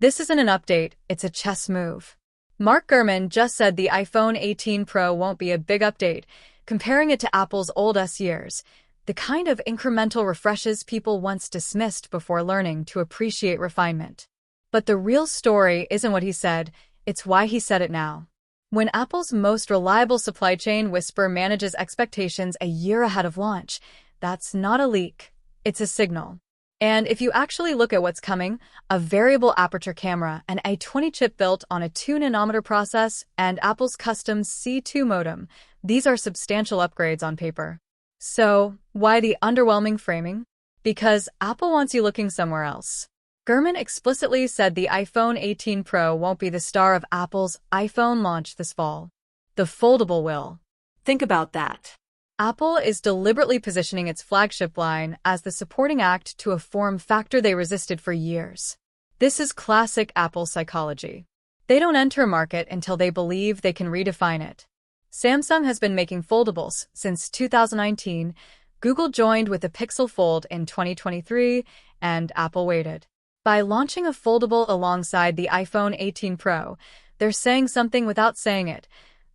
This isn't an update, it's a chess move. Mark Gurman just said the iPhone 18 Pro won't be a big update, comparing it to Apple's old S years, the kind of incremental refreshes people once dismissed before learning to appreciate refinement. But the real story isn't what he said, it's why he said it now. When Apple's most reliable supply chain whisper manages expectations a year ahead of launch, that's not a leak, it's a signal. And if you actually look at what's coming, a variable aperture camera, an A20 chip built on a 2-nanometer process, and Apple's custom C2 modem, these are substantial upgrades on paper. So, why the underwhelming framing? Because Apple wants you looking somewhere else. Gurman explicitly said the iPhone 18 Pro won't be the star of Apple's iPhone launch this fall. The Foldable will. Think about that. Apple is deliberately positioning its flagship line as the supporting act to a form factor they resisted for years. This is classic Apple psychology. They don't enter a market until they believe they can redefine it. Samsung has been making foldables since 2019, Google joined with the Pixel Fold in 2023, and Apple waited. By launching a foldable alongside the iPhone 18 Pro, they're saying something without saying it.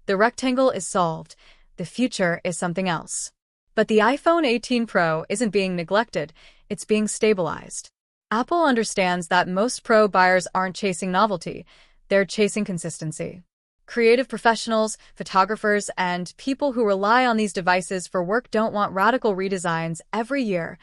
The rectangle is solved. The future is something else. But the iPhone 18 Pro isn't being neglected, it's being stabilized. Apple understands that most Pro buyers aren't chasing novelty, they're chasing consistency. Creative professionals, photographers, and people who rely on these devices for work don't want radical redesigns every year.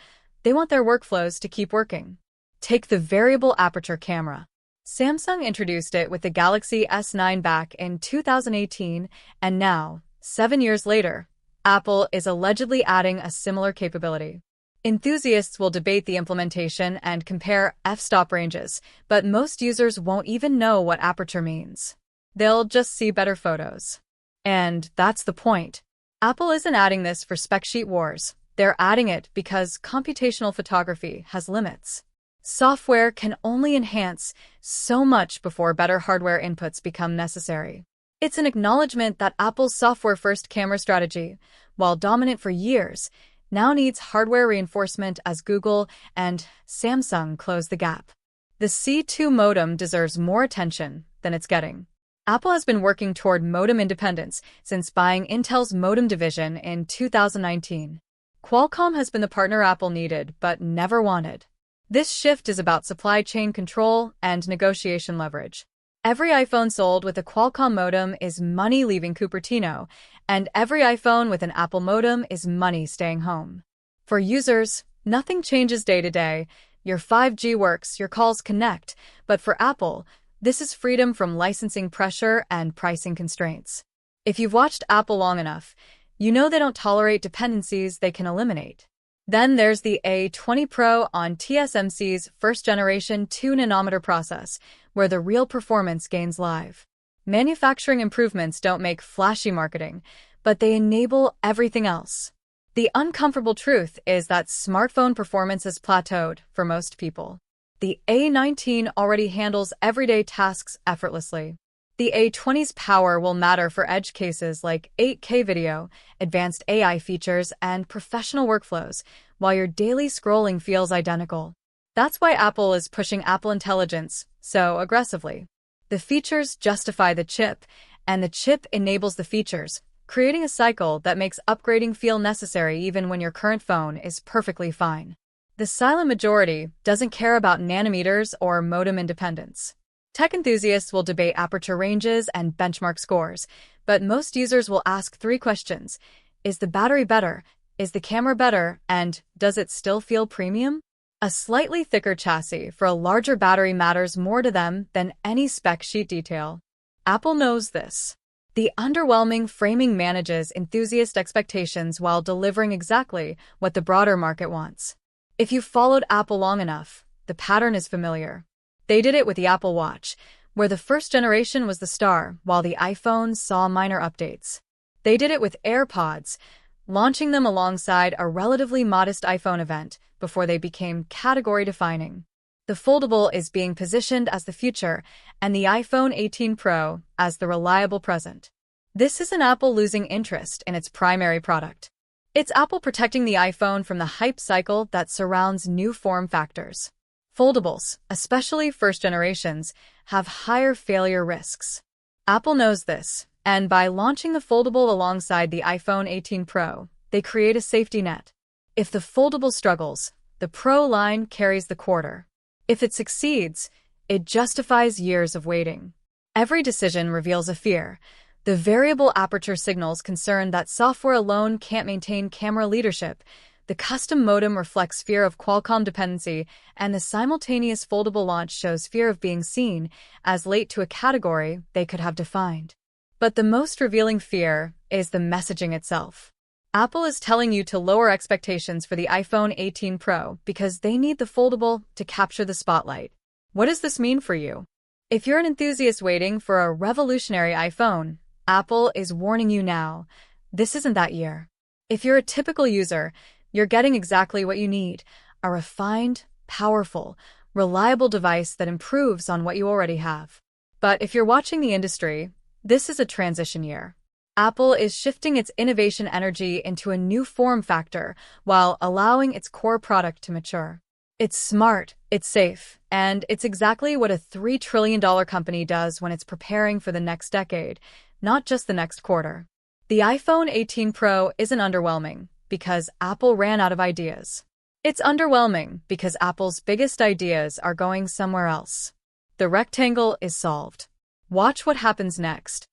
They want their workflows to keep working. Take the variable aperture camera. Samsung introduced it with the Galaxy S9 back in 2018, and now, 7 years later, Apple is allegedly adding a similar capability. Enthusiasts will debate the implementation and compare f-stop ranges, but most users won't even know what aperture means. They'll just see better photos. And that's the point. Apple isn't adding this for spec sheet wars. They're adding it because computational photography has limits. Software can only enhance so much before better hardware inputs become necessary. It's an acknowledgement that Apple's software-first camera strategy, while dominant for years, now needs hardware reinforcement as Google and Samsung close the gap. The C2 modem deserves more attention than it's getting. Apple has been working toward modem independence since buying Intel's modem division in 2019. Qualcomm has been the partner Apple needed but never wanted. This shift is about supply chain control and negotiation leverage. Every iPhone sold with a Qualcomm modem is money leaving Cupertino, and every iPhone with an Apple modem is money staying home. For users, nothing changes day to day. Your 5G works, your calls connect, but for Apple, this is freedom from licensing pressure and pricing constraints. If you've watched Apple long enough, you know they don't tolerate dependencies they can eliminate. Then there's the A20 Pro on TSMC's first-generation 2-nanometer process, where the real performance gains live. Manufacturing improvements don't make flashy marketing, but they enable everything else. The uncomfortable truth is that smartphone performance has plateaued for most people. The A19 already handles everyday tasks effortlessly. The A20's power will matter for edge cases like 8K video, advanced AI features, and professional workflows, while your daily scrolling feels identical. That's why Apple is pushing Apple Intelligence so aggressively. The features justify the chip, and the chip enables the features, creating a cycle that makes upgrading feel necessary even when your current phone is perfectly fine. The silent majority doesn't care about nanometers or modem independence. Tech enthusiasts will debate aperture ranges and benchmark scores, but most users will ask 3 questions. Is the battery better? Is the camera better? And does it still feel premium? A slightly thicker chassis for a larger battery matters more to them than any spec sheet detail. Apple knows this. The underwhelming framing manages enthusiast expectations while delivering exactly what the broader market wants. If you've followed Apple long enough, the pattern is familiar. They did it with the Apple Watch, where the first generation was the star, while the iPhone saw minor updates. They did it with AirPods, launching them alongside a relatively modest iPhone event before they became category-defining. The foldable is being positioned as the future, and the iPhone 18 Pro as the reliable present. This isn't Apple losing interest in its primary product. It's Apple protecting the iPhone from the hype cycle that surrounds new form factors. Foldables, especially first generations, have higher failure risks. Apple knows this, and by launching the foldable alongside the iPhone 18 Pro, they create a safety net. If the foldable struggles, the Pro line carries the quarter. If it succeeds, it justifies years of waiting. Every decision reveals a fear. The variable aperture signals concern that software alone can't maintain camera leadership. The custom modem reflects fear of Qualcomm dependency, and the simultaneous foldable launch shows fear of being seen as late to a category they could have defined. But the most revealing fear is the messaging itself. Apple is telling you to lower expectations for the iPhone 18 Pro because they need the foldable to capture the spotlight. What does this mean for you? If you're an enthusiast waiting for a revolutionary iPhone, Apple is warning you now. This isn't that year. If you're a typical user, you're getting exactly what you need, a refined, powerful, reliable device that improves on what you already have. But if you're watching the industry, this is a transition year. Apple is shifting its innovation energy into a new form factor while allowing its core product to mature. It's smart, it's safe, and it's exactly what a $3 trillion company does when it's preparing for the next decade, not just the next quarter. The iPhone 18 Pro isn't underwhelming because Apple ran out of ideas. It's underwhelming because Apple's biggest ideas are going somewhere else. The rectangle is solved. Watch what happens next.